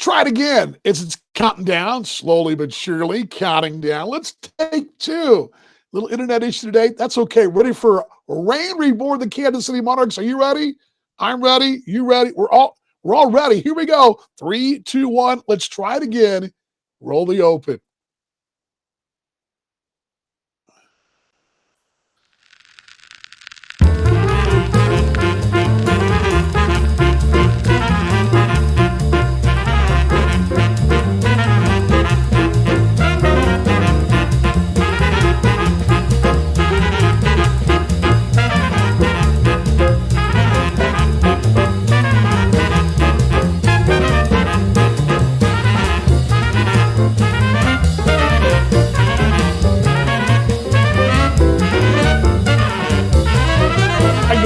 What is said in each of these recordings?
try it again. It's counting down, slowly but surely, counting down. Let's take two. Little internet issue today. That's okay. Ready for Rain Reborn, the Kansas City Monarchs. Are you ready? I'm ready. You ready? We're all ready. Here we go. 3, 2, 1. Let's try it again. Roll the open.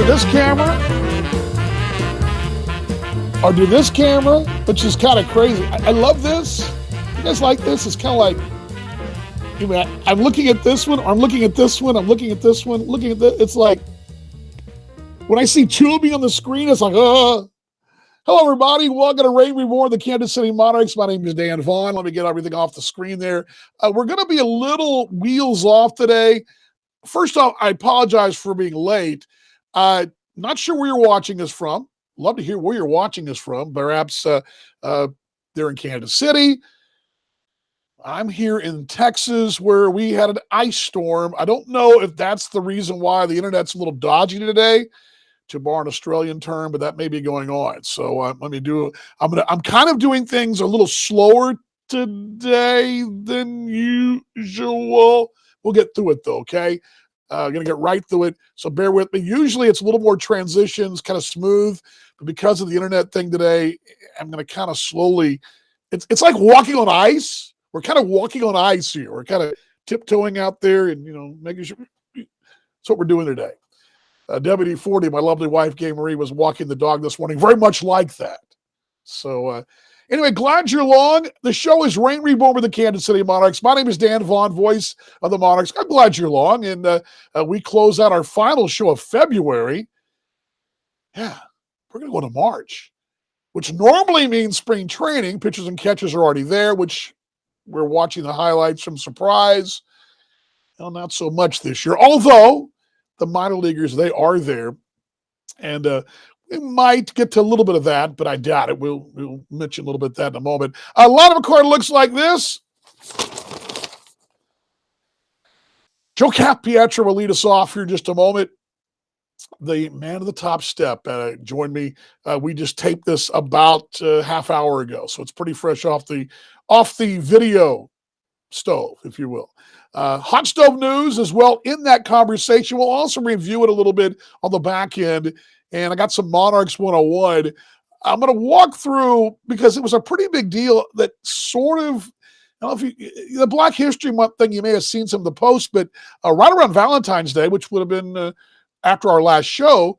This camera or do this camera, which is kind of crazy. I love this. You guys like this? It's kind of like, I'm looking at this one, or I'm looking at this one, I'm looking at this one, looking at this. It's like, when I see two of me on the screen, it's like, Hello, everybody. Welcome to Rain Reborn, the Kansas City Monarchs. My name is Dan Vaughn. Let me get everything off the screen there. We're going to be a little wheels off today. First off, I apologize for being late. Not sure where you're watching us from. Love to hear where you're watching us from. Perhaps they're in Kansas City. I'm here in Texas where we had an ice storm. I don't know if that's the reason why the internet's a little dodgy today, to borrow an Australian term, but that may be going on. So I'm kind of doing things a little slower today than usual. We'll get through it though, okay? Going to get right through it, so bear with me. Usually it's a little more transitions, kind of smooth, but because of the internet thing today, I'm going to kind of slowly, it's like walking on ice. We're kind of walking on ice here. We're kind of tiptoeing out there and, making sure. That's what we're doing today. WD-40, my lovely wife, Gay Marie, was walking the dog this morning, very much like that. So, anyway, glad you're along. The show is Rain Reborn with the Kansas City Monarchs. My name is Dan Vaughn, voice of the Monarchs. I'm glad you're along. And we close out our final show of February. Yeah, we're going to go to March, which normally means spring training. Pitchers and catchers are already there, which we're watching the highlights from Surprise. Well, not so much this year, although the minor leaguers, they are there. And we might get to a little bit of that, but I doubt it. We'll mention a little bit of that in a moment. A lot of a card looks like this. Joe Capietro will lead us off here in just a moment. The man of the top step joined me. We just taped this about half hour ago, so it's pretty fresh off the video stove, if you will. Hot stove news as well in that conversation. We'll also review it a little bit on the back end. And I got some Monarchs 101. I'm going to walk through, because it was a pretty big deal that sort of, I don't know if the Black History Month thing, you may have seen some of the posts, but right around Valentine's Day, which would have been after our last show,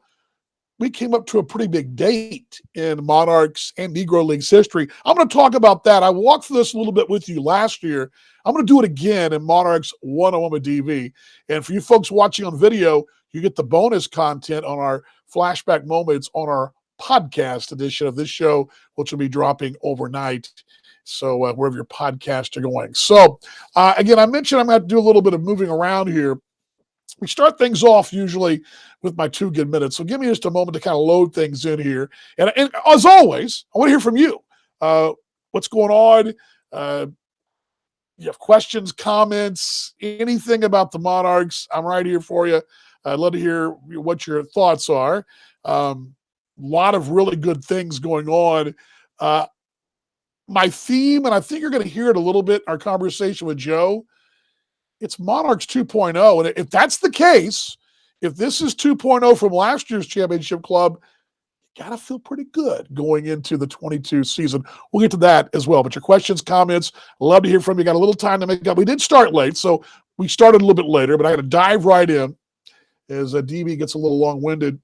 we came up to a pretty big date in Monarchs and Negro Leagues history. I'm going to talk about that. I walked through this a little bit with you last year. I'm going to do it again in Monarchs 101 with DV. And for you folks watching on video, you get the bonus content on our flashback moments on our podcast edition of this show, which will be dropping overnight. So wherever your podcasts are going. So again, I mentioned I'm going to have to do a little bit of moving around here. We start things off usually with my 2 good minutes. So give me just a moment to kind of load things in here. And as always, I want to hear from you. What's going on? You have questions, comments, anything about the Monarchs, I'm right here for you. I'd love to hear what your thoughts are. A lot of really good things going on. My theme, and I think you're going to hear it a little bit in our conversation with Joe, it's Monarchs 2.0. And if that's the case, if this is 2.0 from last year's championship club, you got to feel pretty good going into the 22 season. We'll get to that as well. But your questions, comments, love to hear from you. Got a little time to make up. We did start late, so we started a little bit later, but I got to dive right in as DV gets a little long-winded.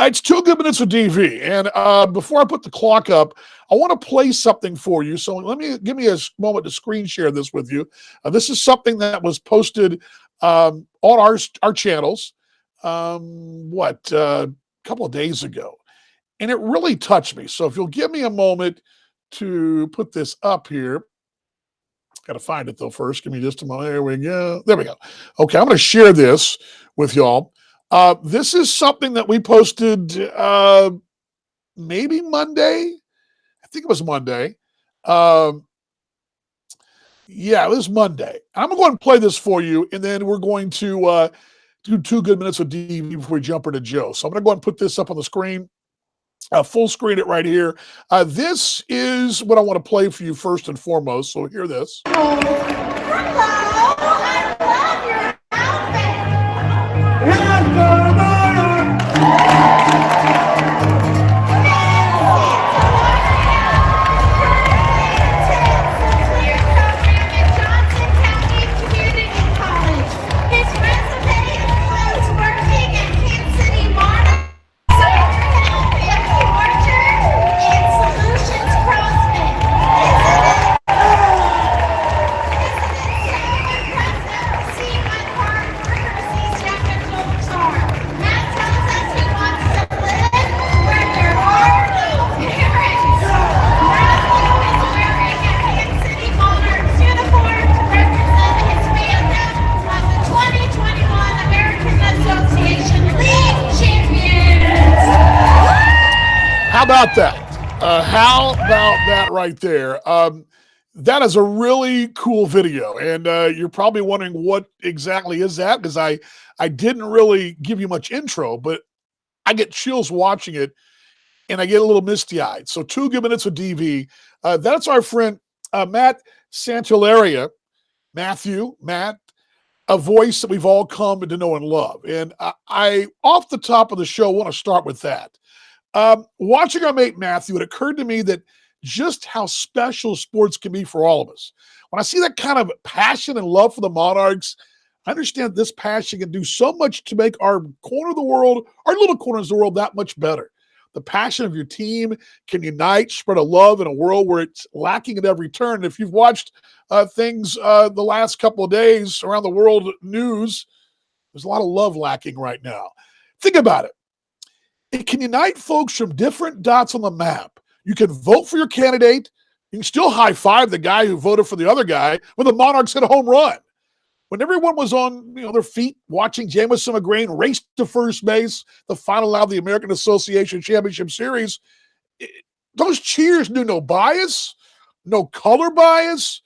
It's 2 good minutes of DV. And before I put the clock up, I want to play something for you. So give me a moment to screen share this with you. This is something that was posted on our channels, a couple of days ago. And it really touched me. So if you'll give me a moment to put this up here. Got to find it though first. Give me just a moment. There we go. There we go. Okay, I'm going to share this with y'all. This is something that we posted maybe Monday. I think it was Monday. Yeah, it was Monday. I'm going to go ahead and play this for you, and then we're going to do 2 good minutes of DV before we jump into Joe. So I'm going to go ahead and put this up on the screen. Full screen it right here. This is what I want to play for you first and foremost. So hear this. Hello, I love your outfit. Let's go, How about that? How about that right there? That is a really cool video, and you're probably wondering what exactly is that, because I didn't really give you much intro, but I get chills watching it, and I get a little misty-eyed. So 2 good minutes of DV. That's our friend Matt Santellaria. Matt, a voice that we've all come to know and love. And I off the top of the show, want to start with that. Watching our mate Matthew, it occurred to me that just how special sports can be for all of us. When I see that kind of passion and love for the Monarchs, I understand this passion can do so much to make our corner of the world, our little corners of the world, that much better. The passion of your team can unite, spread a love in a world where it's lacking at every turn. And if you've watched things the last couple of days around the world news, there's a lot of love lacking right now. Think about it. It can unite folks from different dots on the map. You can vote for your candidate. You can still high-five the guy who voted for the other guy when the Monarchs hit a home run. When everyone was on their feet watching Jamison McGrain race to first base, the final out of the American Association Championship Series, those cheers knew no bias, no color bias,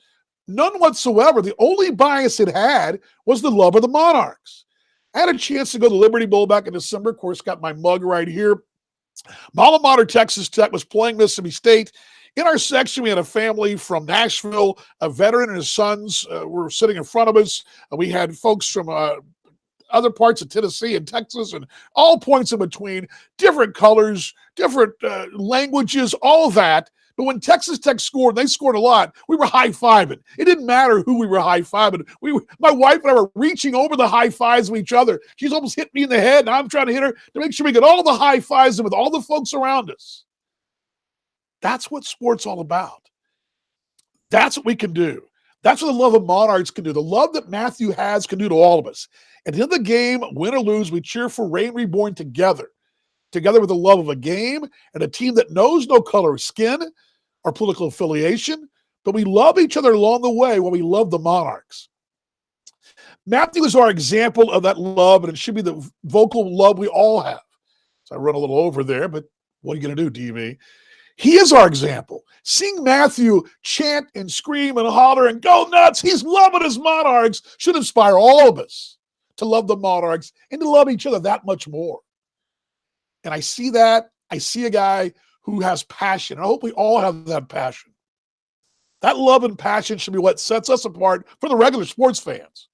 none whatsoever. The only bias it had was the love of the Monarchs. I had a chance to go to the Liberty Bowl back in December. Of course, got my mug right here. My alma mater, Texas Tech, was playing Mississippi State. In our section, we had a family from Nashville, a veteran and his sons were sitting in front of us. We had folks from other parts of Tennessee and Texas and all points in between, different colors, different languages, all that. But when Texas Tech scored, they scored a lot, we were high-fiving. It didn't matter who we were high-fiving. My wife and I were reaching over the high-fives of each other. She's almost hit me in the head, and I'm trying to hit her to make sure we get all the high-fives with all the folks around us. That's what sport's all about. That's what we can do. That's what the love of Monarchs can do. The love that Matthew has can do to all of us. At the end of the game, win or lose, we cheer for Reborn together with the love of a game and a team that knows no color of skin or political affiliation, but we love each other along the way when we love the Monarchs. Matthew is our example of that love, and it should be the vocal love we all have. So I run a little over there, but what are you going to do, DV? He is our example. Seeing Matthew chant and scream and holler and go nuts, he's loving his Monarchs, should inspire all of us to love the Monarchs and to love each other that much more. And I see that. I see a guy who has passion. I hope we all have that passion. That love and passion should be what sets us apart from the regular sports fans.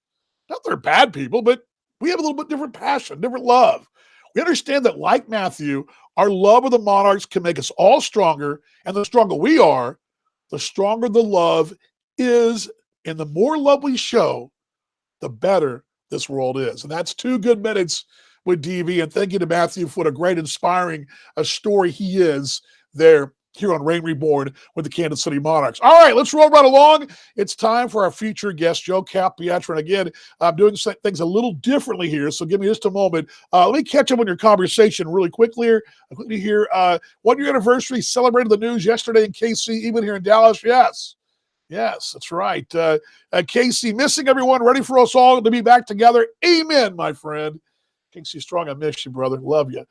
Not they're bad people, but we have a little bit different passion, different love. We understand that, like Matthew, our love of the Monarchs can make us all stronger, and the stronger we are, the stronger the love is, and the more love we show, the better this world is. And that's 2 good minutes with DV, and thank you to Matthew for what a great, inspiring story he is there here on Reign Reborn with the Kansas City Monarchs. All right, let's roll right along. It's time for our featured guest, Joe Capietro. And again, I'm doing things a little differently here, so give me just a moment. Let me catch up on your conversation really quickly here. Quickly here. 1 year anniversary, celebrated the news yesterday in KC, even here in Dallas. Yes. Yes, that's right. KC missing everyone, ready for us all to be back together. Amen, my friend. KC Strong, I miss you, brother. Love you.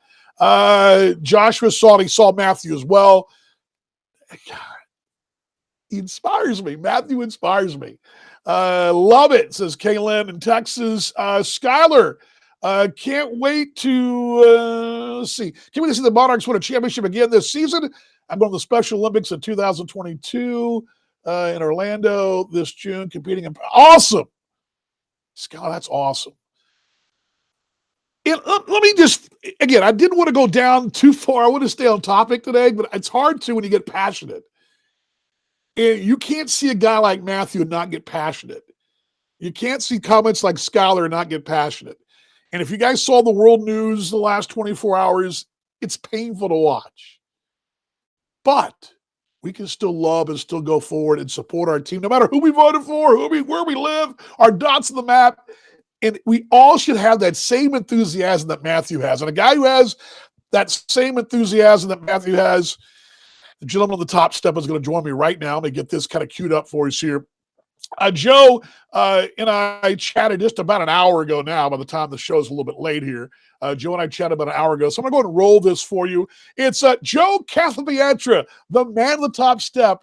Joshua saw Matthew as well. God, he inspires me. Matthew inspires me. Love it, says Kaylin in Texas. Skyler, can't wait to let's see. Can't wait to see the Monarchs win a championship again this season. I'm going to the Special Olympics in 2022 in Orlando this June, competing in. Awesome, Skyler, that's awesome. And let me just, again, I didn't want to go down too far. I want to stay on topic today, but it's hard to when you get passionate. And you can't see a guy like Matthew and not get passionate. You can't see comments like Skyler and not get passionate. And if you guys saw the world news the last 24 hours, it's painful to watch. But we can still love and still go forward and support our team, no matter who we voted for, where we live, our dots on the map. And we all should have that same enthusiasm that Matthew has. And a guy who has that same enthusiasm that Matthew has, the gentleman on the top step is going to join me right now. Let me get this kind of queued up for us here. Joe and I chatted just about an hour ago now, by the time the show's a little bit late here. Joe and I chatted about an hour ago. So I'm going to go ahead and roll this for you. It's Joe Capietro, the man on the top step,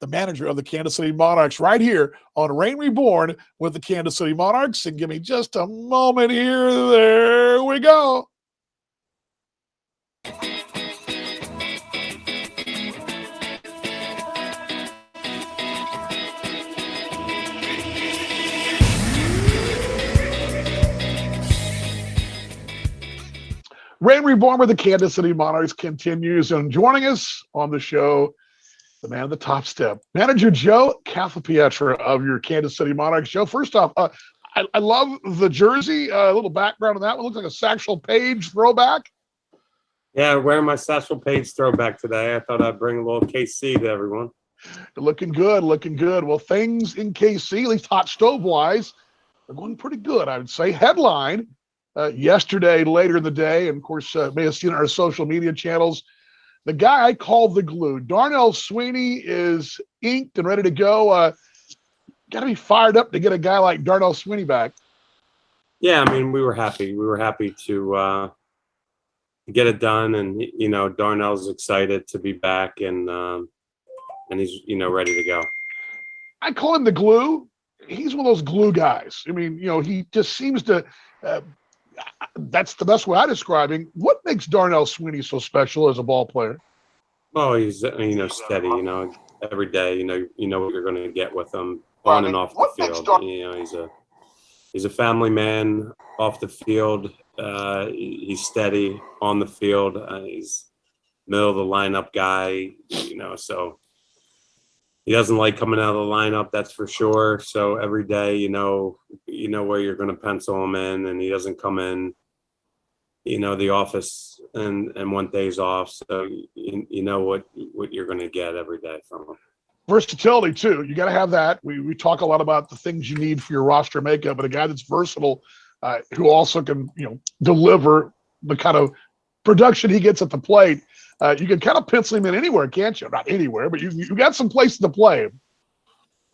the manager of the Kansas City Monarchs, right here on Reign Reborn with the Kansas City Monarchs. And give me just a moment here. There we go. Reign Reborn with the Kansas City Monarchs continues. And joining us on the show, the man of the top step, manager Joe Capietro of your Kansas City Monarchs. Joe, first off, I love the jersey. A little background on that one. Looks like a Satchel Paige throwback. Yeah, wearing my Satchel Paige throwback today. I thought I'd bring a little KC to everyone. Looking good, looking good. Well, things in KC, at least hot stove-wise, are going pretty good, I would say. Headline, yesterday, later in the day, and of course, may have seen it on our social media channels, the guy I called the glue, Darnell Sweeney, is inked and ready to go. Got to be fired up to get a guy like Darnell Sweeney back. Yeah, I mean, we were happy. We were happy to get it done, and you know, Darnell's excited to be back, and he's ready to go. I call him the glue. He's one of those glue guys. I mean, he just seems to. That's the best way I describe him. What makes Darnell Sweeney so special as a ball player? Oh, he's steady. Every day. You know what you're going to get with him on and off the field. He's a family man off the field. He's steady on the field. He's middle of the lineup guy. So he doesn't like coming out of the lineup, that's for sure. So every day, you know where you're going to pencil him in, and he doesn't come in, the office and one day's off. So you know what you're going to get every day from him. Versatility too. You got to have that. We talk a lot about the things you need for your roster makeup, but a guy that's versatile, who also can deliver the kind of production he gets at the plate. You can kind of pencil him in anywhere, can't you? Not anywhere, but you got some places to play him.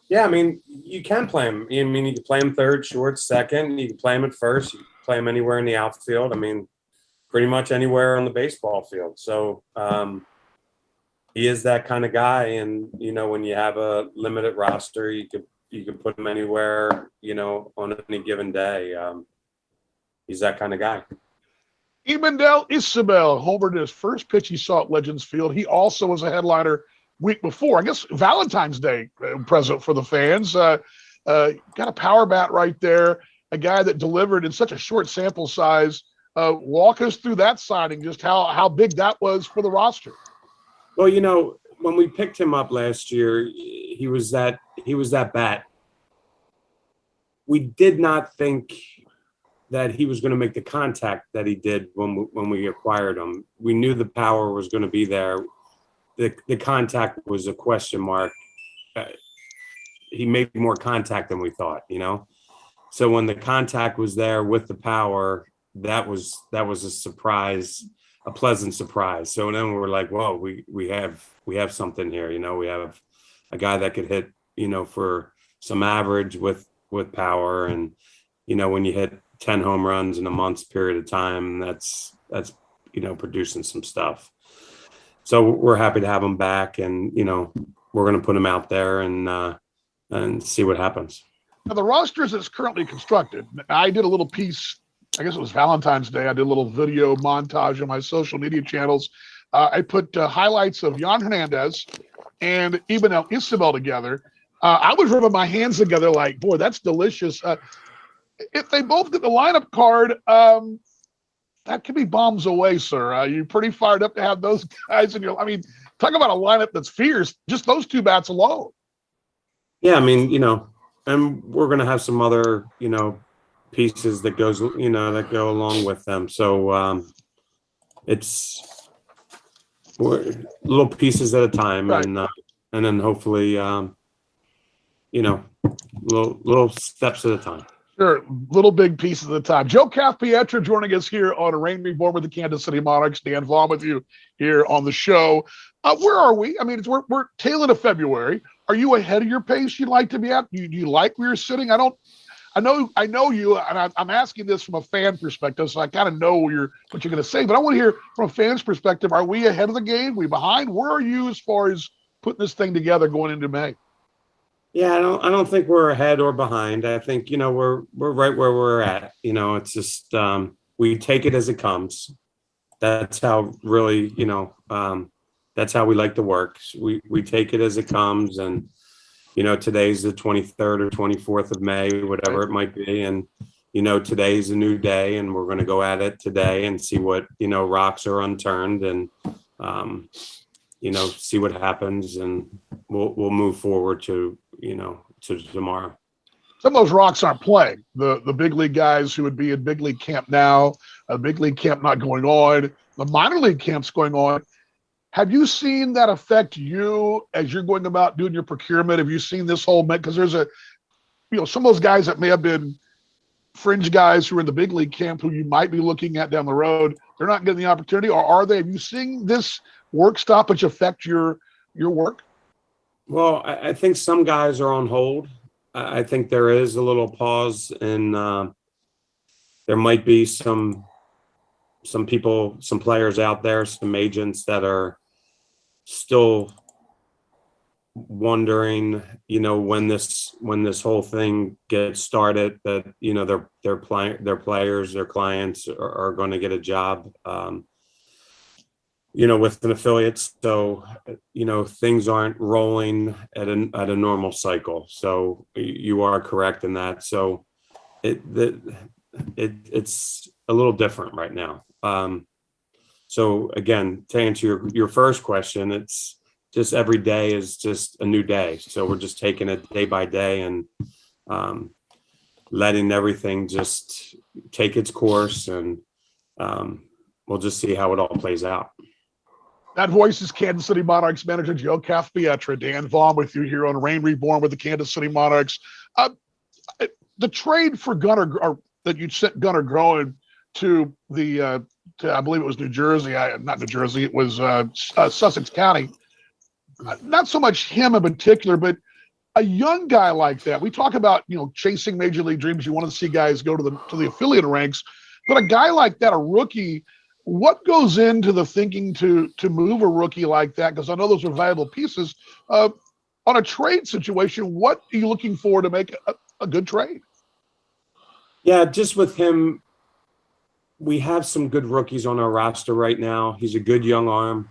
Yeah, I mean, you can play him. I mean, you can play him third, short, second. You can play him at first. You can play him anywhere in the outfield. I mean, pretty much anywhere on the baseball field. So he is that kind of guy. And, when you have a limited roster, you could put him anywhere, on any given day. He's that kind of guy. Emmanuel Isabel homered his first pitch he saw at Legends Field. He also was a headliner week before, I guess Valentine's Day present for the fans. Got a power bat right there, a guy that delivered in such a short sample size. Walk us through that signing, just how big that was for the roster. Well, when we picked him up last year, he was that bat. We did not think that he was going to make the contact that he did when we acquired him. We knew the power was going to be there. the contact was a question mark. He made more contact than we thought, you know? So when the contact was there with the power, that was a surprise, a pleasant surprise. So then we were like, whoa, we have something here, you know, we have a guy that could hit, you know, for some average with power. And, you know, when you hit 10 home runs in a month's period of time, that's, you know, producing some stuff. So we're happy to have him back, and, you know, we're going to put him out there and see what happens. Now, the roster as it's currently constructed, I did a little piece, I guess it was Valentine's Day. I did a little video montage on my social media channels. I put highlights of Jan Hernandez and Ibanel Isabel together. I was rubbing my hands together like, boy, that's delicious. If they both get the lineup card, that could be bombs away, sir. You're pretty fired up to have those guys in your. I mean, talk about a lineup that's fierce. Just those two bats alone. Yeah, I mean, you know, and we're going to have some other, you know, pieces that goes, you know, that go along with them. So it's little pieces at a time, right. And then hopefully, you know, little steps at a time. Sure, little big pieces at a time. Joe Capietro joining us here on A Rain Reborn with the Kansas City Monarchs. Dan Vaughn with you here on the show. Where are we? I mean, we're tail end of February. Are you ahead of your pace you'd like to be at? Do you like where you're sitting? I know you, and I'm asking this from a fan perspective, so I kind of know what you're going to say. But I want to hear from a fan's perspective. Are we ahead of the game? Are we behind? Where are you as far as putting this thing together going into May? Yeah, I don't think we're ahead or behind. I think, you know, we're right where we're at. You know, it's just we take it as it comes. That's how really, you know, that's how we like to work. We take it as it comes, and, you know, today's the 23rd or 24th of May, whatever it might be, and, you know, today's a new day, and we're going to go at it today and see what, you know, rocks are unturned, and you know, see what happens, and we'll move forward to, you know, to tomorrow. Some of those rocks aren't playing. The big league guys who would be in big league camp now, a big league camp not going on, the minor league camps going on. Have you seen that affect you as you're going about doing your procurement? Have you seen this whole, because there's a, you know, some of those guys that may have been fringe guys who are in the big league camp who you might be looking at down the road, they're not getting the opportunity, or are they? Have you seen this work stoppage affect your work? Well, I think some guys are on hold. I think there is a little pause, and there might be some people, some players out there, some agents that are still wondering, you know, when this whole thing gets started, that, you know, their players, their clients are going to get a job, you know, with an affiliate. So, you know, things aren't rolling at a normal cycle. So you are correct in that. So it's a little different right now. So again, to answer your first question, it's just every day is just a new day. So we're just taking it day by day, and letting everything just take its course, and we'll just see how it all plays out. That voice is Kansas City Monarchs manager Joe Capietro. Dan Vaughn with you here on Rain Reborn with the Kansas City Monarchs. The trade for Gunnar, or that you sent Gunnar Groen to the, I believe it was New Jersey, not New Jersey, it was Sussex County. Not so much him in particular, but a young guy like that. We talk about, you know, chasing major league dreams. You want to see guys go to the affiliate ranks, but a guy like that, a rookie. What goes into the thinking to move a rookie like that? Because I know those are valuable pieces. On a trade situation, what are you looking for to make a good trade? Yeah, just with him, we have some good rookies on our roster right now. He's a good young arm.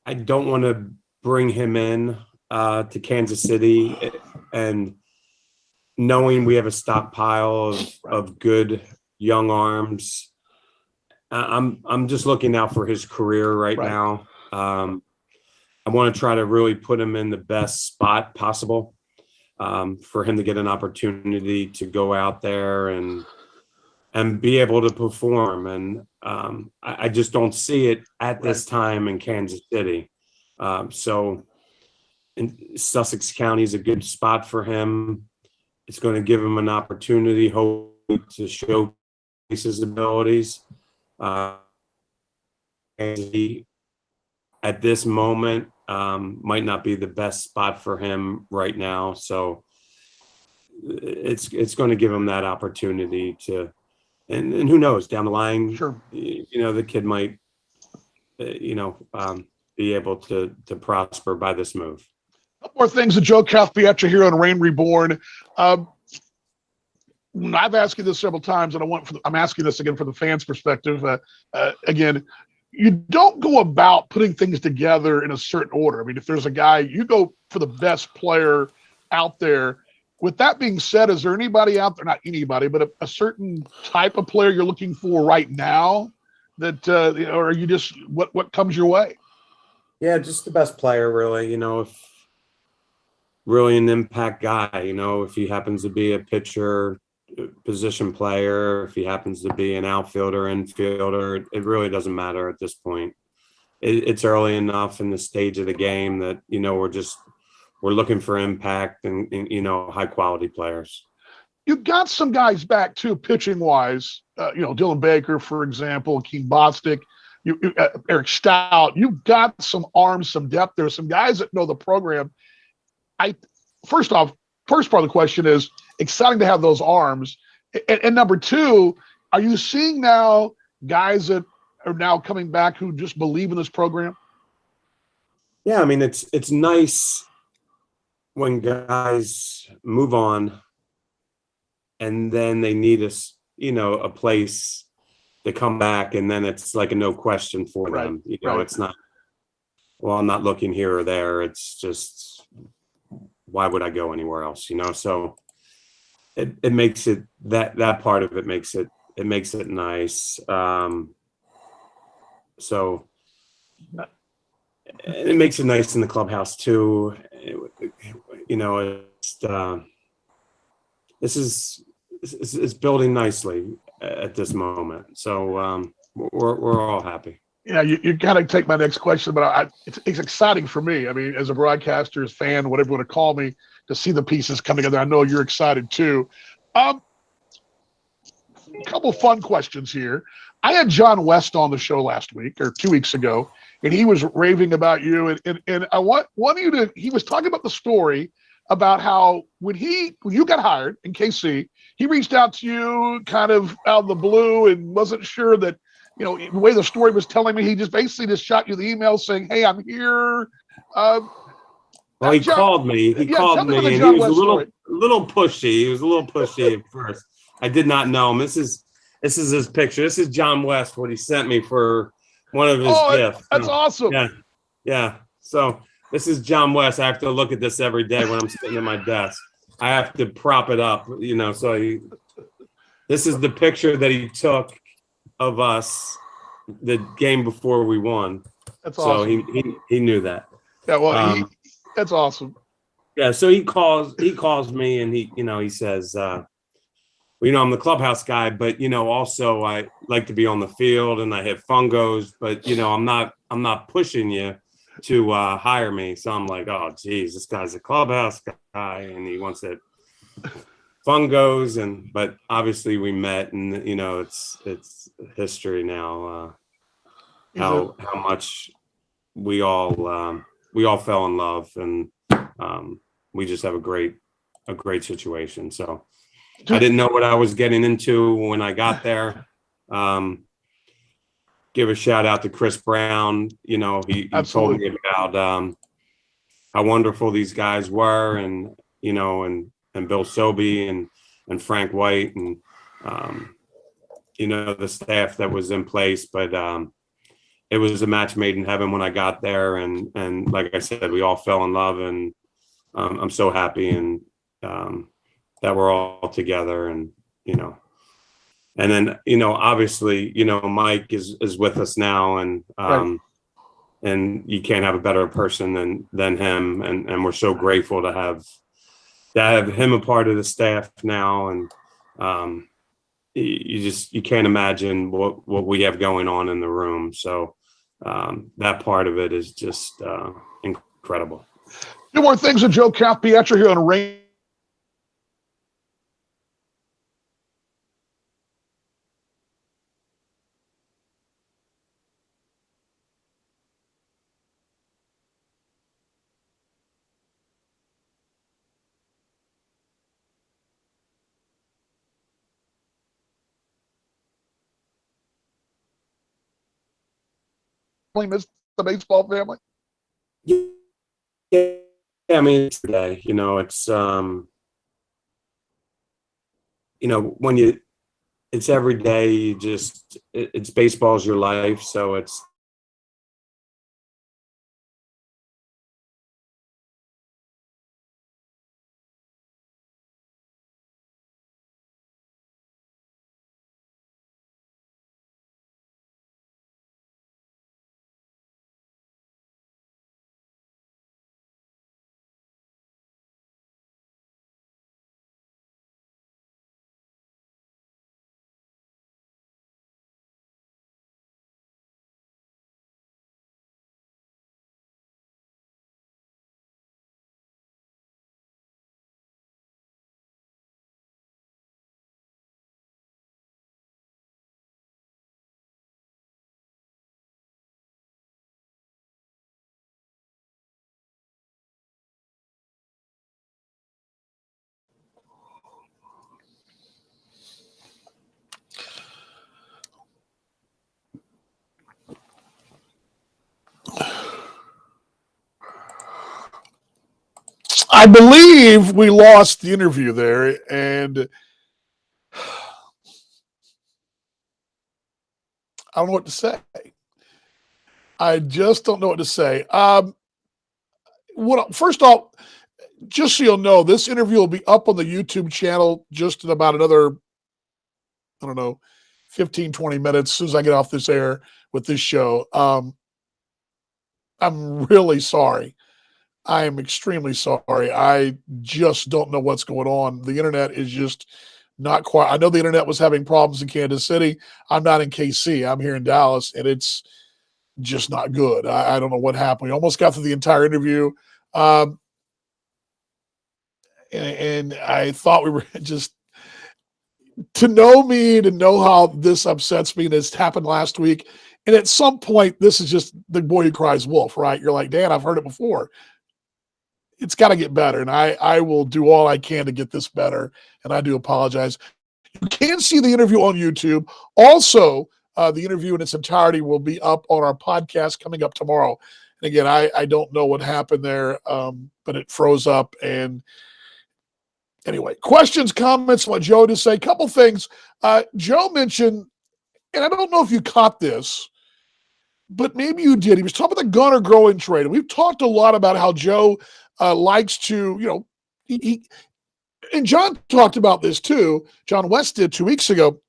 I don't want to bring him in to Kansas City and knowing we have a stockpile of good young arms. I'm just looking out for his career right now. I want to try to really put him in the best spot possible for him to get an opportunity to go out there and and be able to perform. And I just don't see it at this time in Kansas City. So Sussex County is a good spot for him. It's going to give him an opportunity, hopefully, to showcase his abilities. And he, at this moment, might not be the best spot for him right now. So it's going to give him that opportunity to, and who knows, down the line, Sure. The kid might, be able to prosper by this move. A couple more things to Joe Cathpietro here on Reign Reborn. I've asked you this several times, and I'm asking this again for the fans' perspective. Again, you don't go about putting things together in a certain order. I mean, if there's a guy, you go for the best player out there. With that being said, is there anybody out there, not anybody, but a certain type of player you're looking for right now that, or are you just, what comes your way? Yeah, just the best player, really. If really an impact guy, if he happens to be a pitcher, position player, if he happens to be an outfielder, infielder, it really doesn't matter at this point. It's early enough in the stage of the game that, we're looking for impact and high quality players. You've got some guys back too, pitching wise. Dylan Baker, for example, Keem Bostic, Eric Stout. You've got some arms, some depth there, some guys that know the program. First part of the question is exciting to have those arms. And number two, are you seeing now guys that are now coming back who just believe in this program? Yeah, I mean, it's nice when guys move on and then they need a place to come back, and then it's like a no question for them. It's not, well, I'm not looking here or there. It's just, why would I go anywhere else? So it makes it, that part of it makes it nice. So it makes it nice in the clubhouse too. It's building nicely at this moment. So we're all happy. Yeah, you kind of take my next question, but it's exciting for me. I mean, as a broadcaster, as fan, whatever you want to call me, to see the pieces come together. I know you're excited too. A couple fun questions here. I had John West on the show last week or 2 weeks ago, and he was raving about you. And I want you to, he was talking about the story about how when you got hired in KC, he reached out to you kind of out of the blue and wasn't sure that, the way the story was telling me, he just basically shot you the email saying, "Hey, I'm here." Well, he called me. He called me, and he was a little pushy. He was a little pushy at first. I did not know him. This is his picture. This is John West, what he sent me for one of his gifts. That's awesome. Yeah. So this is John West. I have to look at this every day when I'm sitting at my desk. I have to prop it up, So this is the picture that he took of us the game before we won. That's awesome. So he knew that. Yeah, well, that's awesome. Yeah, so he calls me and he says, I'm the clubhouse guy, but also I like to be on the field and I hit fungos, but I'm not pushing you to hire me. So I'm like, oh geez, this guy's a clubhouse guy and he wants it fungos, but obviously we met and it's history now. How much we all fell in love, and we just have a great situation. So I didn't know what I was getting into when I got there. Give a shout out to Chris Brown. He told me about how wonderful these guys were, and and Bill Sobey and Frank White and the staff that was in place. But it was a match made in heaven when I got there, and like I said, we all fell in love, and I'm so happy and that we're all together, and and then obviously Mike is with us now, and right. And you can't have a better person than him, and we're so grateful to have him a part of the staff now, and you can't imagine what we have going on in the room. So that part of it is just incredible. Two more things with Joe Capietro here on Rain. Miss the baseball family? Yeah, I mean, it's today, it's when it's every day. It's baseball's your life, so it's I believe we lost the interview there, and I don't know what to say. I just don't know what to say. First off, just so you'll know, this interview will be up on the YouTube channel just in about another, I don't know, 15, 20 minutes as soon as I get off this air with this show. I'm really sorry. I am extremely sorry. I just don't know what's going on. The internet is just not quite. I know the internet was having problems in Kansas City. I'm not in KC. I'm here in Dallas, and it's just not good. I don't know what happened. We almost got through the entire interview. And I thought we were just, to know me, to know how this upsets me, and it's happened last week. And at some point, this is just the boy who cries wolf, right? You're like, Dan, I've heard it before. It's got to get better. And I will do all I can to get this better. And I do apologize. You can see the interview on YouTube. Also, the interview in its entirety will be up on our podcast coming up tomorrow. And again, I don't know what happened there, but it froze up. And anyway, questions, comments, what Joe to say. A couple things. Joe mentioned, and I don't know if you caught this, but maybe you did. He was talking about the Gunnar Growing trade. And we've talked a lot about how Joe likes to, and John talked about this too. John West did 2 weeks ago.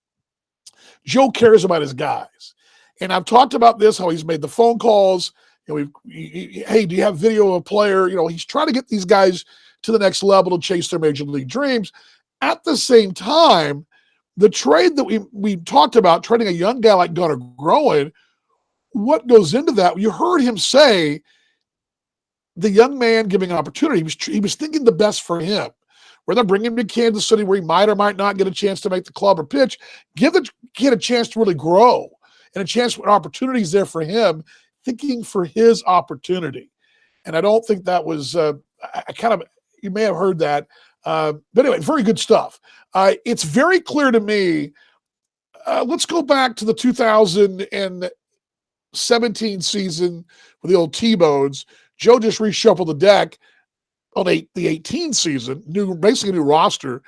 Joe cares about his guys. And I've talked about this, how he's made the phone calls. Hey, do you have video of a player? He's trying to get these guys to the next level to chase their major league dreams. At the same time, the trade that we talked about, trading a young guy like Gunnar Growing, what goes into that? You heard him say the young man giving an opportunity. He was thinking the best for him. Whether bring him to Kansas City where he might or might not get a chance to make the club or pitch, give the kid a chance to really grow and a chance when opportunities there for him, thinking for his opportunity. And I don't think that was, you may have heard that. But anyway, very good stuff. It's very clear to me. Let's go back to the 2017 season with the old T-Bones. Joe just reshuffled the deck on the 18 season, basically new roster.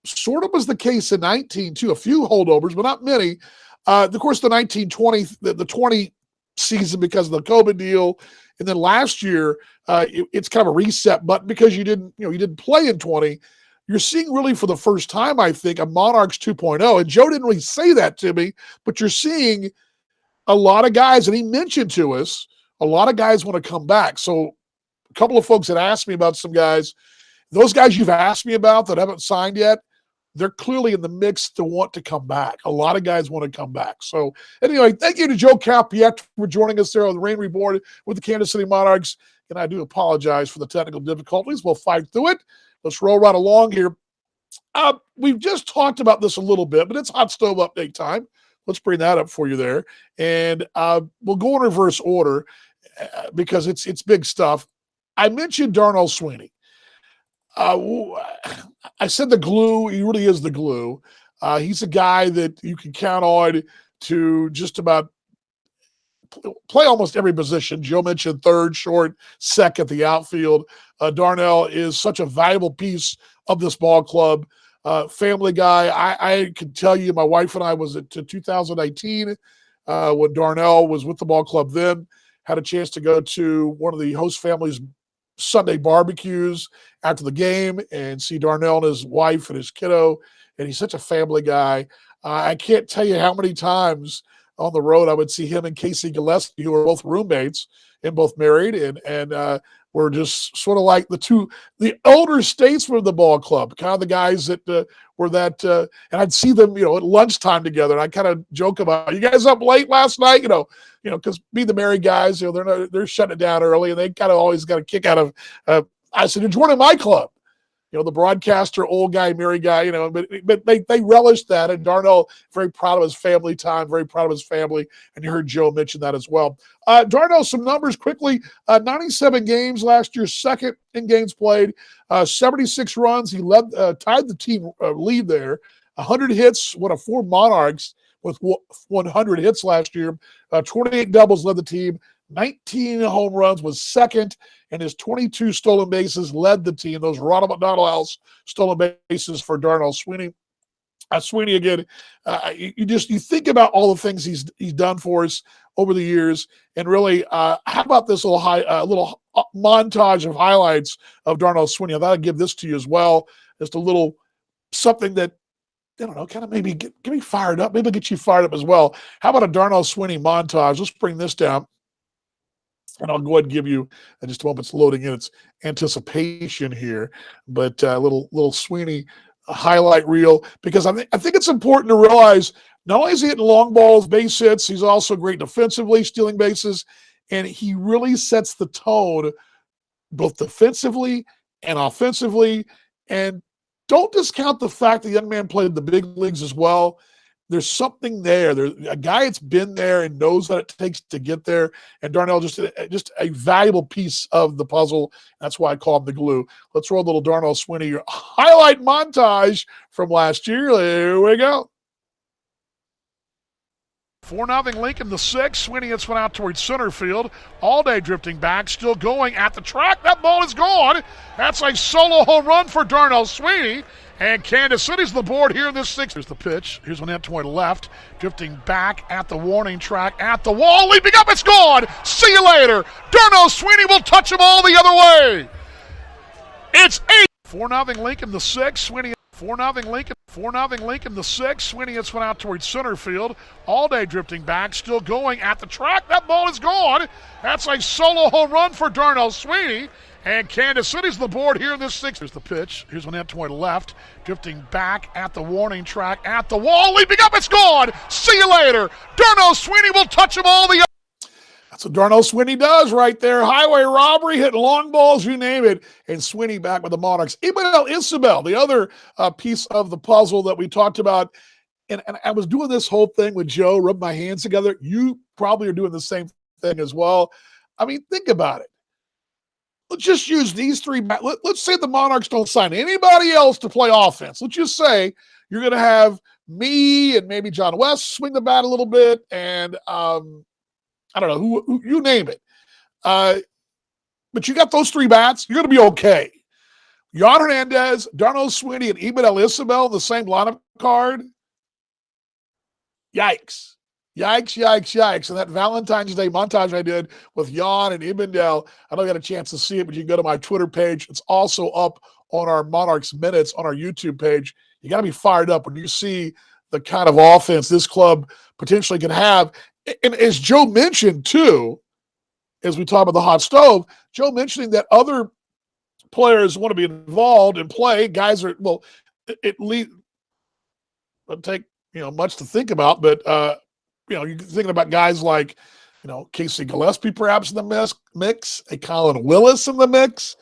Sort of was the case in 19 too. A few holdovers, but not many. Of course, the 1920, the 20 season because of the COVID deal, and then last year it's kind of a reset button because you didn't play in 20. You're seeing really for the first time, I think, a Monarchs 2.0. And Joe didn't really say that to me, but you're seeing a lot of guys, and he mentioned to us, a lot of guys want to come back. So a couple of folks had asked me about some guys. Those guys you've asked me about that haven't signed yet, they're clearly in the mix to want to come back. A lot of guys want to come back. So anyway, thank you to Joe Capietro for joining us there on the Rain Reborn with the Kansas City Monarchs. And I do apologize for the technical difficulties. We'll fight through it. Let's roll right along here. We've just talked about this a little bit, but it's hot stove update time. Let's bring that up for you there. And we'll go in reverse order because it's big stuff. I mentioned Darnell Sweeney. I said the glue. He really is the glue. He's a guy that you can count on to just about play almost every position. Joe mentioned third, short, second, the outfield. Darnell is such a valuable piece of this ball club. Family guy. I can tell you, my wife and I was at 2018 when Darnell was with the ball club then. Had a chance to go to one of the host families' Sunday barbecues after the game and see Darnell and his wife and his kiddo. And he's such a family guy. I can't tell you how many times on the road I would see him and Casey Gillespie, who are both roommates and both married, and were just sort of like the elder statesmen of the ball club, kind of the guys that were that, and I'd see them, at lunchtime together. And I kind of joke about, you guys up late last night, because being the married guys, they're shutting it down early, and they kind of always got a kick out of. I said, you're joining my club. The broadcaster, old guy, married guy, but they relished that. And Darnell, very proud of his family time, very proud of his family. And you heard Joe mention that as well. Darnell, some numbers quickly. 97 games last year, second in games played, 76 runs. He tied the team lead there. 100 hits, one of 4 Monarchs with 100 hits last year. 28 doubles led the team. 19 home runs, was second, and his 22 stolen bases led the team. Those Ronald McDonald House stolen bases for Darnell Sweeney. Sweeney again. You think about all the things he's done for us over the years, and really, how about this little montage of highlights of Darnell Sweeney? I thought I'd give this to you as well, just a little something that, I don't know, kind of maybe get me fired up, maybe get you fired up as well. How about a Darnell Sweeney montage? Let's bring this down. And I'll go ahead and give you in just a moment. It's loading in its anticipation here, but a little Sweeney highlight reel, because I think it's important to realize not only is he hitting long balls, base hits, he's also great defensively, stealing bases, and he really sets the tone both defensively and offensively. And don't discount the fact the young man played in the big leagues as well. There's something there. There's a guy that's been there and knows what it takes to get there. And Darnell just a valuable piece of the puzzle. That's why I call him the glue. Let's roll a little Darnell Sweeney highlight montage from last year. Here we go. 4-0 Lincoln, the 6th. Sweeney hits one out towards center field. All day drifting back, still going at the track. That ball is gone. That's a solo home run for Darnell Sweeney. And Kansas City's the board here in this 6th. Here's the pitch. Here's one out toward left. Drifting back at the warning track, at the wall. Leaping up, it's gone. See you later. Darnell Sweeney will touch them all the other way. It's 4-0 Lincoln, the 6th. Sweeney. 4-0 Lincoln. 4-0 Lincoln, the 6th. Sweeney hits one out towards center field. All day drifting back, still going at the track. That ball is gone. That's a solo home run for Darnell Sweeney. And Kansas City's the board here in this 6th. Here's the pitch. Here's one out toward left. Drifting back at the warning track, at the wall. Leaping up, it's gone. See you later. Darnell Sweeney will touch them all the other. That's what Darnell Sweeney does right there. Highway robbery, hitting long balls, you name it. And Sweeney back with the Monarchs. Ibn Isabel, the other piece of the puzzle that we talked about. And I was doing this whole thing with Joe, rubbed my hands together. You probably are doing the same thing as well. I mean, think about it. Let's just use these 3. Let's say the Monarchs don't sign anybody else to play offense. Let's just say you're going to have me and maybe John West swing the bat a little bit, and I don't know who you name it. But you got those 3 bats, you're going to be okay. Yon Hernandez, Darnell Sweeney, and Ibn Isabel in the same lineup card. Yikes. Yikes, yikes, yikes. And that Valentine's Day montage I did with Jan and Ibendel, I don't get a chance to see it, but you can go to my Twitter page. It's also up on our Monarchs Minutes on our YouTube page. You got to be fired up when you see the kind of offense this club potentially can have. And as Joe mentioned, too, as we talk about the hot stove, Joe mentioning that other players want to be involved and play. Guys are, well, at least take much to think about, but you're thinking about guys like Casey Gillespie perhaps in the mix, a Colin Willis in the mix.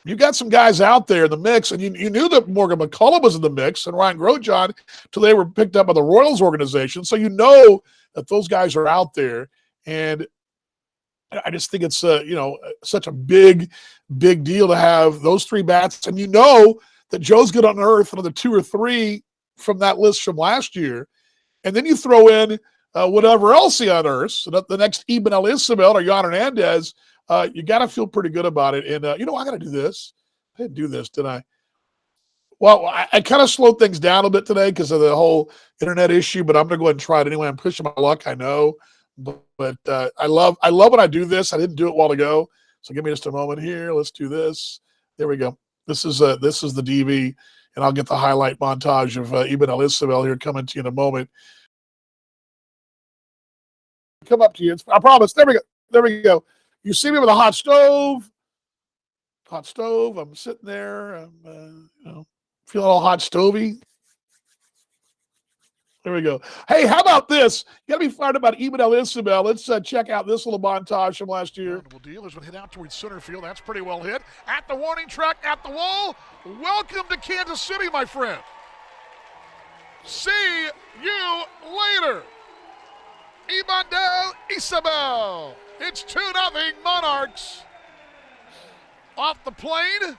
You got some guys out there in the mix, and you knew that Morgan McCullough was in the mix and Ryan Grosjean till they were picked up by the Royals organization. So you know that those guys are out there, and I just think it's such a big deal to have those three bats, and you know that Joe's going to unearth another 2 or 3 from that list from last year, and then you throw in whatever else he unearths, so the next Eben El Isabel or Jan Hernandez. You got to feel pretty good about it. And, I got to do this. I didn't do this, did I? Well, I kind of slowed things down a bit today because of the whole internet issue, but I'm going to go ahead and try it anyway. I'm pushing my luck, I know. But I love when I do this. I didn't do it a while ago. So give me just a moment here. Let's do this. There we go. This is the DV, and I'll get the highlight montage of Eben El Isabel here coming to you in a moment. Come up to you. I promise. There we go. There we go. You see me with a hot stove. I'm sitting there. I'm, feeling all hot stovey. There we go. Hey, how about this? You got to be fired about Eben El Isabel. Let's check out this little montage from last year. Deal is hit out towards center field. That's pretty well hit. At the warning track, at the wall. Welcome to Kansas City, my friend. See you later. Eben El Isabel. It's 2-0 Monarchs. Off the plane.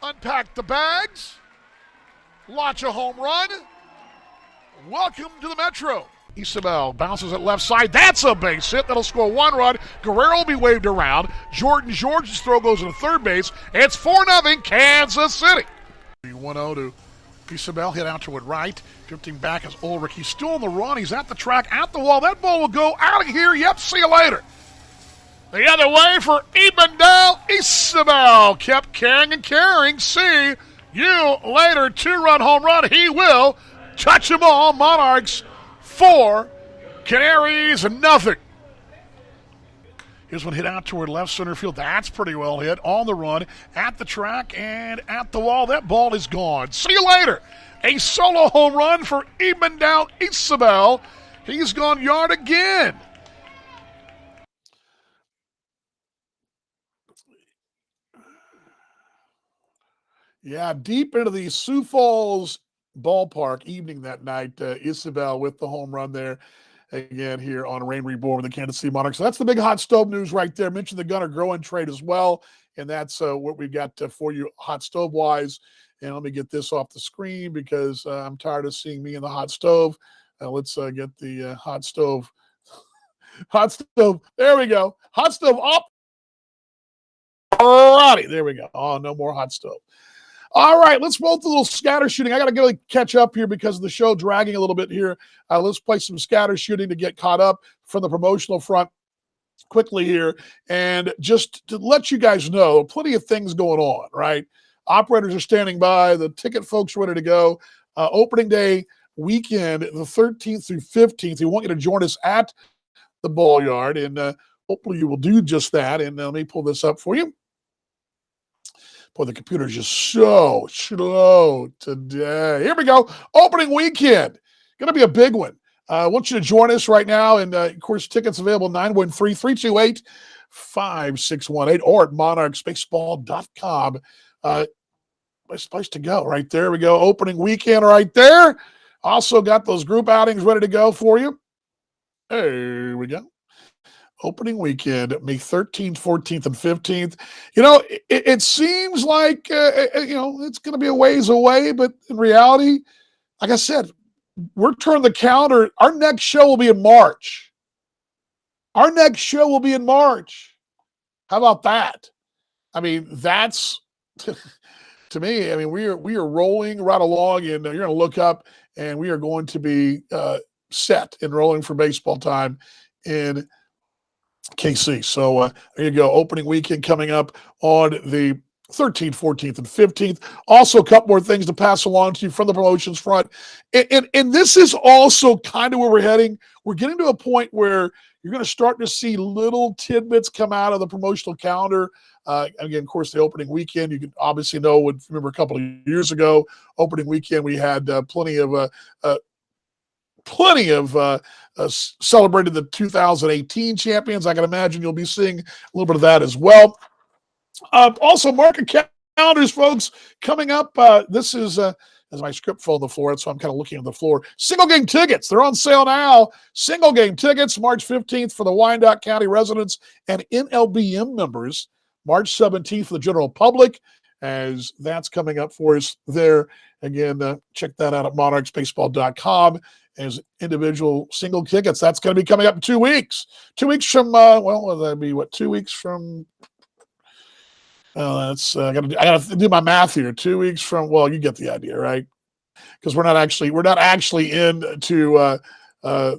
Unpack the bags. Launch a home run. Welcome to the Metro. Isabel bounces at left side. That's a base hit. That'll score 1 run. Guerrero will be waved around. Jordan George's throw goes to third base. It's 4-0 Kansas City. 1-0 to Isabel, hit out toward right. Drifting back is Ulrich. He's still on the run. He's at the track, at the wall. That ball will go out of here. Yep, see you later. The other way for Eben El Isabel. Kept carrying and carrying. See you later. 2-run home run. He will touch them all. Monarchs 4, Canaries nothing. Here's one hit out toward left center field. That's pretty well hit. On the run, at the track, and at the wall. That ball is gone. See you later. A solo home run for Eben El Isabel. He's gone yard again. Yeah, deep into the Sioux Falls ballpark evening that night. Isabel with the home run there. Again, here on Rain Reborn with the Kansas City Monarchs. So that's the big hot stove news right there. Mentioned the Gunnar Groen trade as well. And that's what we've got for you hot stove wise. And let me get this off the screen because I'm tired of seeing me in the hot stove. Let's get the hot stove. Hot stove. There we go. Hot stove up. All righty. There we go. Oh, no more hot stove. All right, let's roll through a little scatter shooting. I got to really catch up here because of the show dragging a little bit here. Let's play some scatter shooting to get caught up from the promotional front quickly here. And just to let you guys know, plenty of things going on, right? Operators are standing by. The ticket folks are ready to go. Opening day weekend, the 13th through 15th. We want you to join us at the Ball Yard, and hopefully you will do just that. And let me pull this up for you. Boy, the computer's just so slow today. Here we go. Opening weekend. Going to be a big one. I want you to join us right now. And, of course, tickets available 913-328-5618 or at monarchsbaseball.com. Best place to go right there. We go. Opening weekend right there. Also got those group outings ready to go for you. There we go. Opening weekend, May 13th, 14th, and 15th. It seems like, it's going to be a ways away, but in reality, like I said, we're turning the calendar. Our next show will be in March. How about that? I mean, that's, to me, I mean, we are rolling right along, and you're going to look up, and we are going to be set and rolling for baseball time in KC. So there you go. Opening weekend coming up on the 13th, 14th, and 15th. Also, a couple more things to pass along to you from the promotions front. And this is also kind of where we're heading. We're getting to a point where you're going to start to see little tidbits come out of the promotional calendar Again, of course, the opening weekend, you can obviously remember a couple of years ago, opening weekend, we had plenty of celebrated the 2018 champions. I can imagine you'll be seeing a little bit of that as well. Also, market calendars, folks, coming up. This is as my script fell on the floor, so I'm kind of looking at the floor. Single game tickets, they're on sale now. Single game tickets, March 15th for the Wyandotte County residents and NLBM members. March 17th for the general public, as that's coming up for us there. Again, check that out at monarchsbaseball.com as individual single tickets. That's going to be coming up in 2 weeks. 2 weeks from, will that be 2 weeks from? I got to do my math here. 2 weeks from, well, you get the idea, right? Because we're not actually into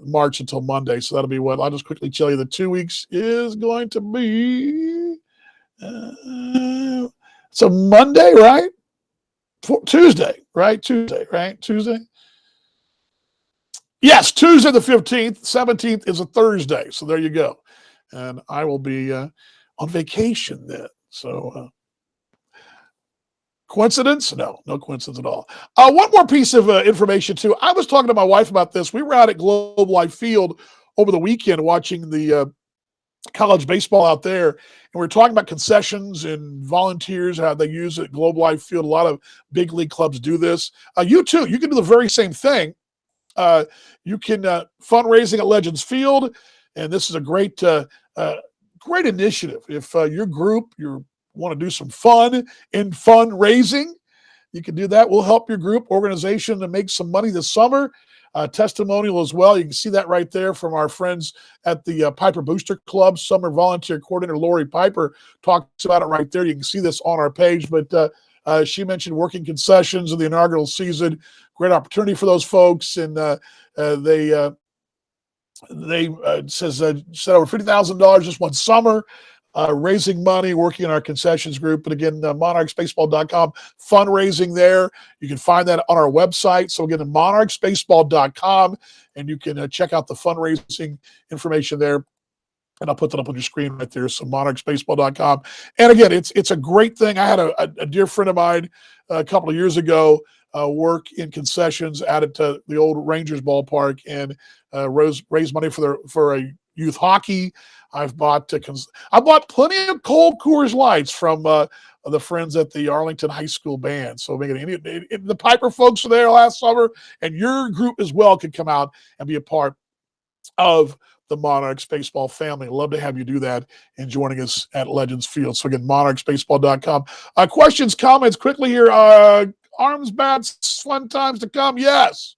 March until Monday. So that'll be what I'll just quickly tell you. The 2 weeks is going to be so Monday, right? Tuesday, right? Tuesday. Yes, Tuesday the 15th. 17th is a Thursday. So there you go. And I will be on vacation then. So coincidence? No coincidence at all. One more piece of information too. I was talking to my wife about this. We were out at Globe Life Field over the weekend watching the college baseball out there, and we were talking about concessions and volunteers, how they use it at Globe Life Field. A lot of big league clubs do this. You too. You can do the very same thing. You can fundraising at Legends Field, and this is a great initiative. If your group you want to do some fun in fundraising, you can do that. We'll help your group organization to make some money this summer. Testimonial as well. You can see that right there from our friends at the Piper Booster Club. Summer volunteer coordinator Lori Piper talks about it right there. You can see this on our page, but she mentioned working concessions in the inaugural season. Great opportunity for those folks, and they said over $50,000 just one summer, raising money, working in our concessions group. But again, monarchsbaseball.com, fundraising there. You can find that on our website. So again, monarchsbaseball.com, and you can check out the fundraising information there. And I'll put that up on your screen right there. So monarchsbaseball.com. And again, it's a great thing. I had a dear friend of mine a couple of years ago work in concessions out at the old Rangers ballpark, and raise money for a youth hockey. I bought plenty of cold Coors Lights from the friends at the Arlington High School band. So the Piper folks were there last summer, and your group as well can come out and be a part of the Monarchs baseball family. I'd love to have you do that and joining us at Legends Field. So again, monarchsbaseball.com. Questions, comments quickly here. Arms, bats, fun times to come. Yes.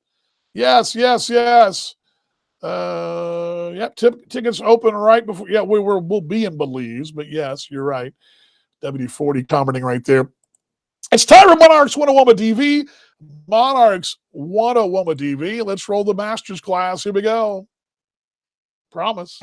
Tickets open right before. Yeah, we'll be in Belize, but yes, you're right. WD-40 commenting right there. It's time for Monarchs 101 DV. Monarchs 101 DV. Let's roll the master's class. Here we go. Promise.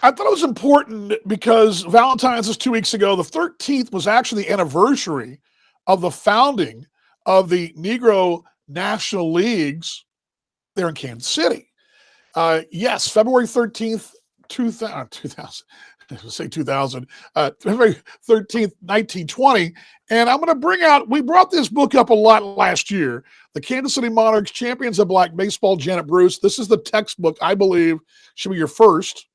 I thought it was important because Valentine's was 2 weeks ago. The 13th was actually the anniversary of the founding of the Negro National Leagues there in Kansas City. Yes, February 13th, 2000. February 13th, 1920. And I'm going to we brought this book up a lot last year. The Kansas City Monarchs, Champions of Black Baseball, Janet Bruce. This is the textbook, I believe, should be your first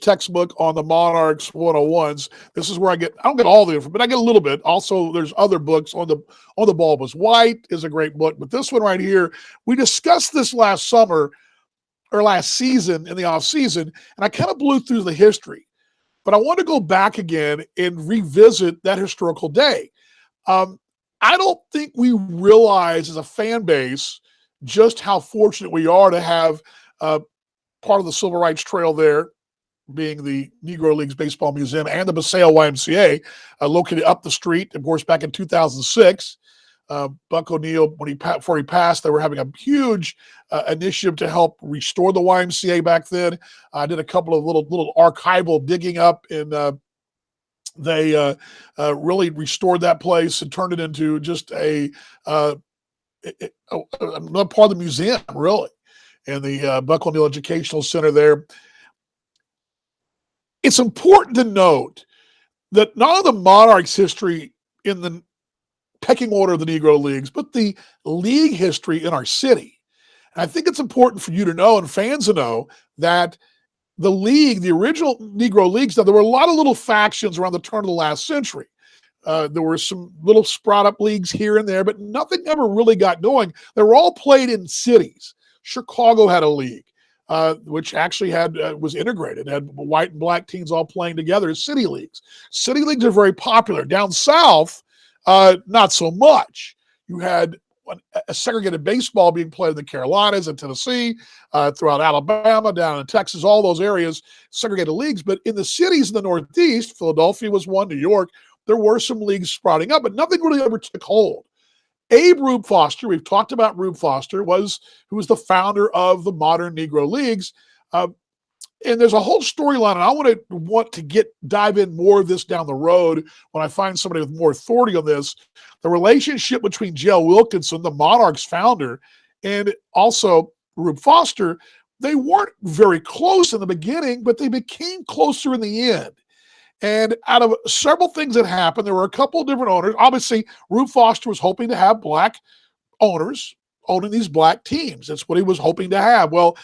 textbook on the Monarchs 101s. This is where I don't get all the information, but I get a little bit. Also, there's other books on the Ball Was White is a great book, but this one right here, we discussed this last season in the off season, and I kind of blew through the history, but I want to go back again and revisit that historical day. I don't think we realize as a fan base just how fortunate we are to have part of the Civil Rights Trail there, being the Negro Leagues Baseball Museum and the Paseo YMCA, located up the street, of course, back in 2006. Buck O'Neill, before he passed, they were having a huge initiative to help restore the YMCA back then. I did a couple of little archival digging up, and they really restored that place and turned it into just another part of the museum, really, and the Buck O'Neill Educational Center there. It's important to note that not only the Monarchs' history in the pecking order of the Negro Leagues, but the league history in our city. And I think it's important for you to know and fans to know that the league, the original Negro Leagues, now there were a lot of little factions around the turn of the last century. There were some little sprout up leagues here and there, but nothing ever really got going. They were all played in cities. Chicago had a league, which actually was integrated, had white and black teams all playing together as city leagues. City leagues are very popular. Down south, not so much. You had a segregated baseball being played in the Carolinas and Tennessee, throughout Alabama, down in Texas, all those areas, segregated leagues. But in the cities in the Northeast, Philadelphia was one, New York, there were some leagues sprouting up, but nothing really ever took hold. Abe Rube Foster, we've talked about Rube Foster, who was the founder of the modern Negro Leagues. And there's a whole storyline, and I want to dive in more of this down the road when I find somebody with more authority on this. The relationship between J.L. Wilkinson, the Monarchs founder, and also Rube Foster, they weren't very close in the beginning, but they became closer in the end. And out of several things that happened, there were a couple of different owners. Obviously, Rube Foster was hoping to have black owners owning these black teams. That's what he was hoping to have. Well,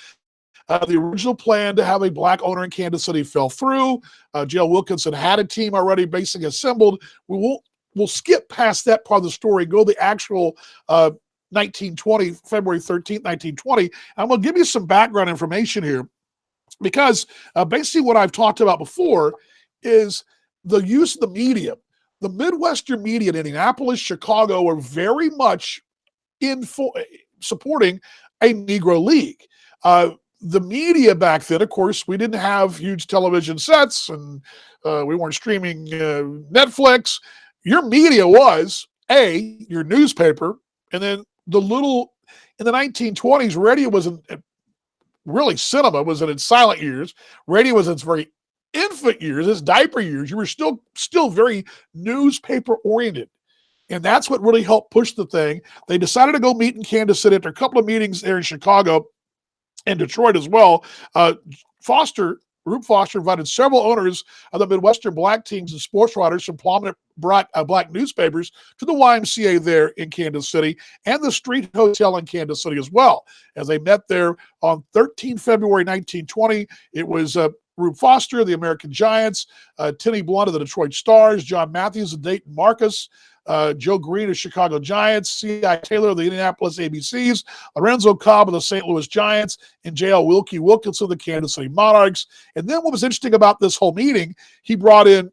the original plan to have a black owner in Kansas City fell through. J.L. Wilkinson had a team already basically assembled. We'll skip past that part of the story, go to the actual 1920, February 13th, 1920. I'm going to give you some background information here because basically what I've talked about before is the use of the media. The Midwestern media in Indianapolis, Chicago are very much supporting a Negro League. The media back then, of course, we didn't have huge television sets and we weren't streaming Netflix. Your media was your newspaper, and then in the 1920s, radio wasn't really, cinema was in its silent years. Radio was in its very infant years, its diaper years. You were still very newspaper oriented. And that's what really helped push the thing. They decided to go meet in Kansas City after a couple of meetings there in Chicago and Detroit as well. Rube Foster invited several owners of the Midwestern black teams and sports writers from prominent black newspapers to the YMCA there in Kansas City and the Street Hotel in Kansas City as well. As they met there on 13 February 1920, it was Rube Foster, the American Giants, Tenny Blunt of the Detroit Stars, John Matthews of Dayton Marcus, Joe Green of Chicago Giants, C.I. Taylor of the Indianapolis ABCs, Lorenzo Cobb of the St. Louis Giants, and J.L. Wilkinson of the Kansas City Monarchs. And then what was interesting about this whole meeting, he brought in a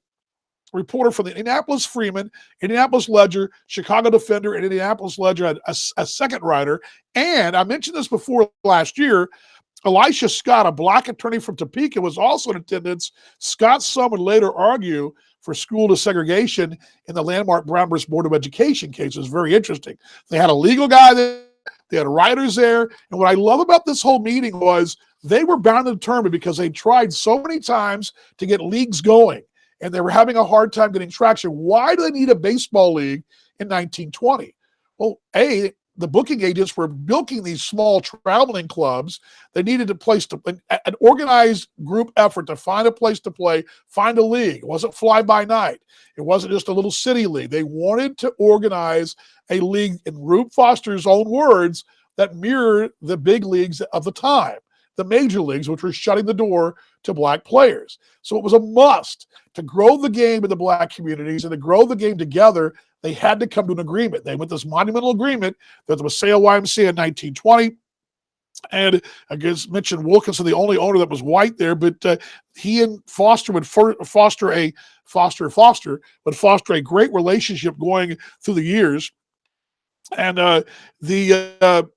reporter from the Indianapolis Freeman, Indianapolis Ledger, Chicago Defender, and Indianapolis Ledger had a second writer. And I mentioned this before last year, Elisha Scott, a black attorney from Topeka, was also in attendance. Scott's son would later argue for school desegregation in the landmark Brown versus Board of Education case. It was very interesting. They had a legal guy there. They had writers there. And what I love about this whole meeting was they were bound and determined because they tried so many times to get leagues going, and they were having a hard time getting traction. Why do they need a baseball league in 1920? Well, the booking agents were milking these small traveling clubs. They needed an organized group effort to find a place to play, find a league. It wasn't fly by night. It wasn't just a little city league. They wanted to organize a league, in Rube Foster's own words, that mirrored the big leagues of the time, the major leagues, which were shutting the door to black players. So it was a must to grow the game in the black communities and to grow the game together. They had to come to an agreement. They went this monumental agreement that the Wassail YMCA in 1920. And I guess mentioned Wilkinson, the only owner that was white there, but he and Foster would foster a great relationship going through the years. And the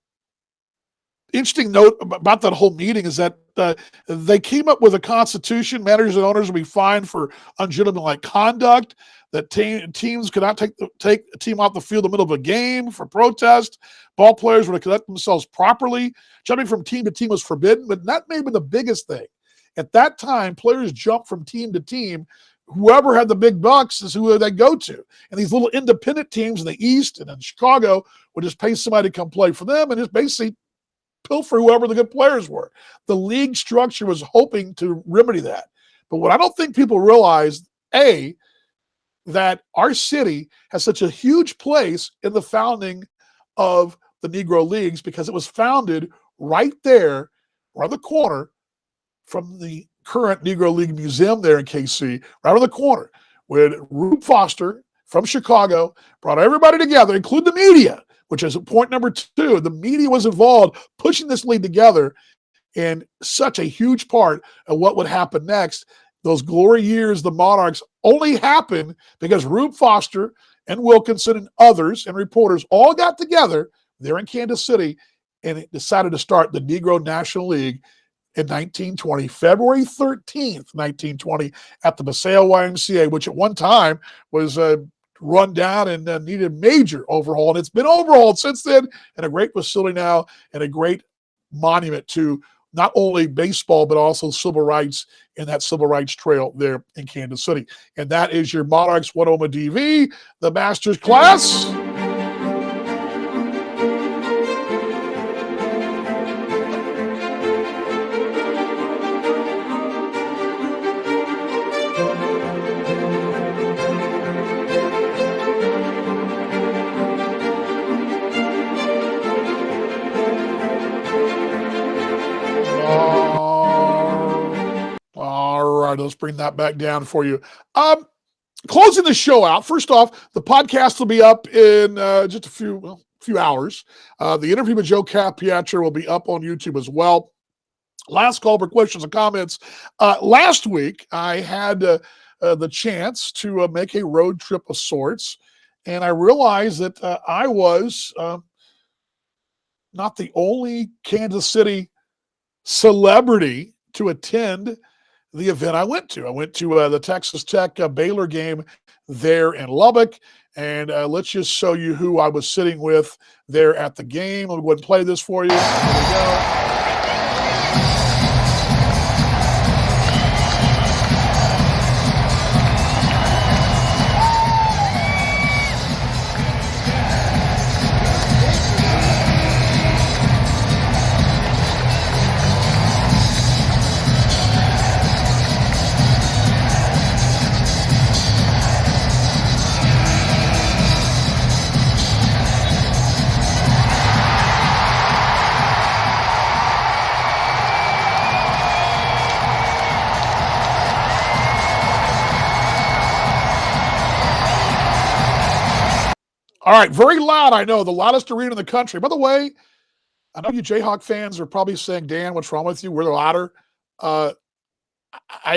interesting note about that whole meeting is that they came up with a constitution. Managers and owners would be fined for ungentlemanlike conduct. That teams could not take a team off the field in the middle of a game for protest. Ball players were to conduct themselves properly. Jumping from team to team was forbidden, but that may have been the biggest thing. At that time, players jumped from team to team. Whoever had the big bucks is who they go to. And these little independent teams in the East and in Chicago would just pay somebody to come play for them and just basically pilfer whoever the good players were. The league structure was hoping to remedy that. But what I don't think people realize, that our city has such a huge place in the founding of the Negro Leagues because it was founded right there, right on the corner from the current Negro League Museum there in KC, right on the corner, when Rube Foster from Chicago brought everybody together, including the media, which is point number 2. The media was involved pushing this league together, and such a huge part of what would happen next. Those glory years, the Monarchs, only happened because Rube Foster and Wilkinson and others and reporters all got together there in Kansas City and decided to start the Negro National League in 1920, February 13th, 1920, at the Paseo YMCA, which at one time was run down and needed major overhaul. And it's been overhauled since then, and a great facility now and a great monument to not only baseball, but also civil rights in that civil rights trail there in Kansas City. And that is your Monarchs 101 DV, the master's class. All right, let's bring that back down for you. Closing the show out. First off, the podcast will be up in just a few hours. The interview with Joe Capiatro will be up on YouTube as well. Last call for questions and comments. Last week, I had the chance to make a road trip of sorts, and I realized that I was not the only Kansas City celebrity to attend the event I went to. I went to the Texas Tech Baylor game there in Lubbock, and let's just show you who I was sitting with there at the game. I'll go ahead and play this for you. Here we go. All right, very loud, I know, the loudest arena in the country. By the way, I know you Jayhawk fans are probably saying, Dan, what's wrong with you? We're louder. I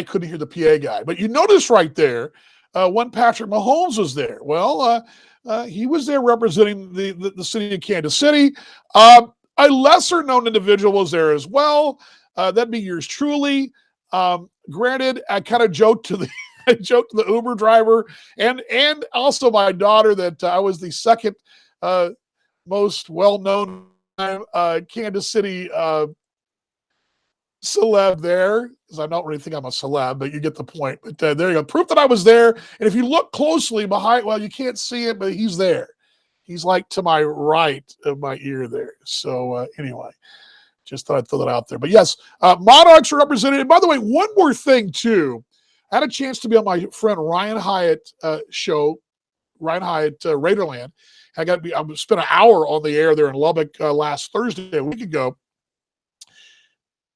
couldn't hear the PA guy. But you notice right there, when Patrick Mahomes was there. Well, he was there representing the city of Kansas City. A lesser-known individual was there as well. That'd be yours truly. Granted, I kind of joked to the I joked to the Uber driver and also my daughter that I was the second most well-known Kansas City celeb there, because I don't really think I'm a celeb, but you get the point. But there you go. Proof that I was there. And if you look closely behind, well, you can't see it, but he's there. He's like to my right of my ear there. So anyway, just thought I'd throw that out there. But yes, Monarchs are represented. And by the way, one more thing too. I had a chance to be on my friend Ryan Hyatt show, Ryan Hyatt Raiderland. I spent an hour on the air there in Lubbock last Thursday, a week ago.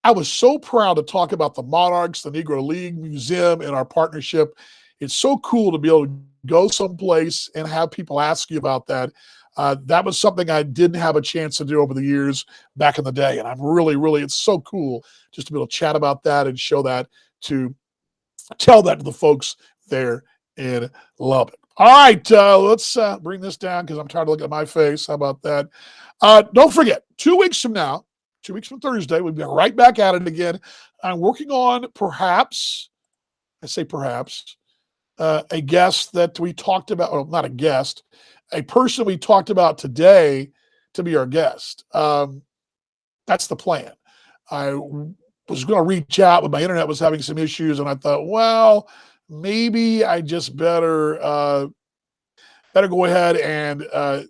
I was so proud to talk about the Monarchs, the Negro League Museum, and our partnership. It's so cool to be able to go someplace and have people ask you about that. That was something I didn't have a chance to do over the years back in the day. And I'm really, it's so cool just to be able to chat about that and show that tell that to the folks there in Lubbock. All right, let's bring this down because I'm tired of looking at my face. How about that? Don't forget, 2 weeks from now, 2 weeks from Thursday, we'll be right back at it again. I'm working on perhaps, I say perhaps, a guest that we talked about, well, not a guest, a person we talked about today to be our guest. That's the plan. I was going to reach out, but my internet was having some issues, and I thought, well, maybe I just better go ahead and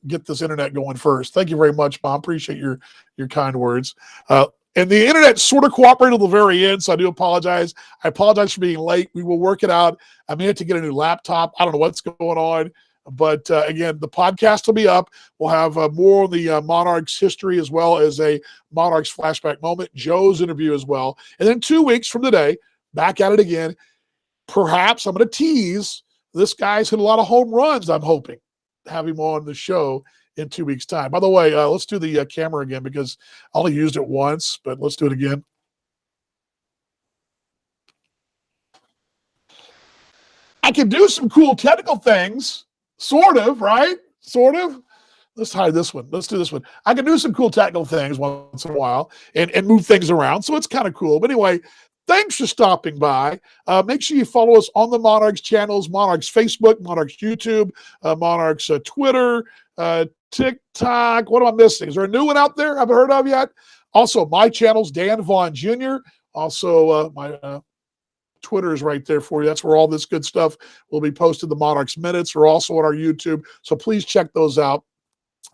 get this internet going first. Thank you very much, Mom. Appreciate your kind words. And the internet sort of cooperated till the very end, so I do apologize. I apologize for being late. We will work it out. I may have to get a new laptop. I don't know what's going on. But again, the podcast will be up. We'll have more of the Monarchs history as well as a Monarchs flashback moment, Joe's interview as well. And then 2 weeks from today, back at it again. Perhaps I'm going to tease. This guy's hit a lot of home runs, I'm hoping. Have him on the show in 2 weeks' time. By the way, let's do the camera again because I only used it once, but let's do it again. I can do some cool technical things, sort of, right? Sort of. Let's hide this one. Let's do this one. I can do some cool technical things once in a while and move things around, so it's kind of cool. But anyway, thanks for stopping by. Make sure you follow us on the Monarchs channels, Monarchs Facebook, Monarchs YouTube, Monarchs Twitter, TikTok. What am I missing? Is there a new one out there I haven't heard of yet? Also, my channel's Dan Vaughn Jr. Also, my Twitter is right there for you. That's where all this good stuff will be posted. The Monarchs Minutes are also on our YouTube, so please check those out.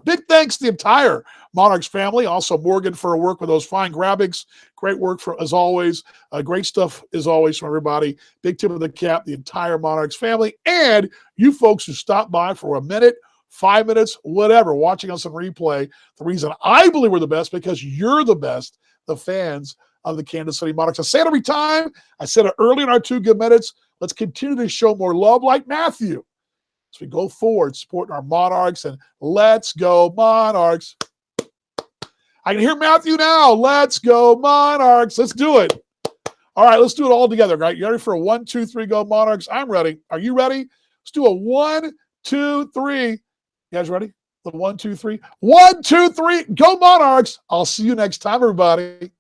Big thanks to the entire Monarchs family. Also, Morgan for her work with those fine graphics. Great work as always. Great stuff as always from everybody. Big tip of the cap, the entire Monarchs family, and you folks who stopped by for a minute, 5 minutes, whatever, watching us on replay. The reason I believe we're the best because you're the best, the fans of the Kansas City Monarchs. I say it every time. I said it early in our 2 good minutes. Let's continue to show more love like Matthew as we go forward, supporting our Monarchs, and let's go Monarchs. I can hear Matthew now. Let's go Monarchs. Let's do it. All right, let's do it all together, right? You ready for a 1, 2, 3, go Monarchs? I'm ready. Are you ready? Let's do a 1, 2, 3. You guys ready? The 1, 2, 3. 1, 2, 3, go Monarchs. I'll see you next time, everybody.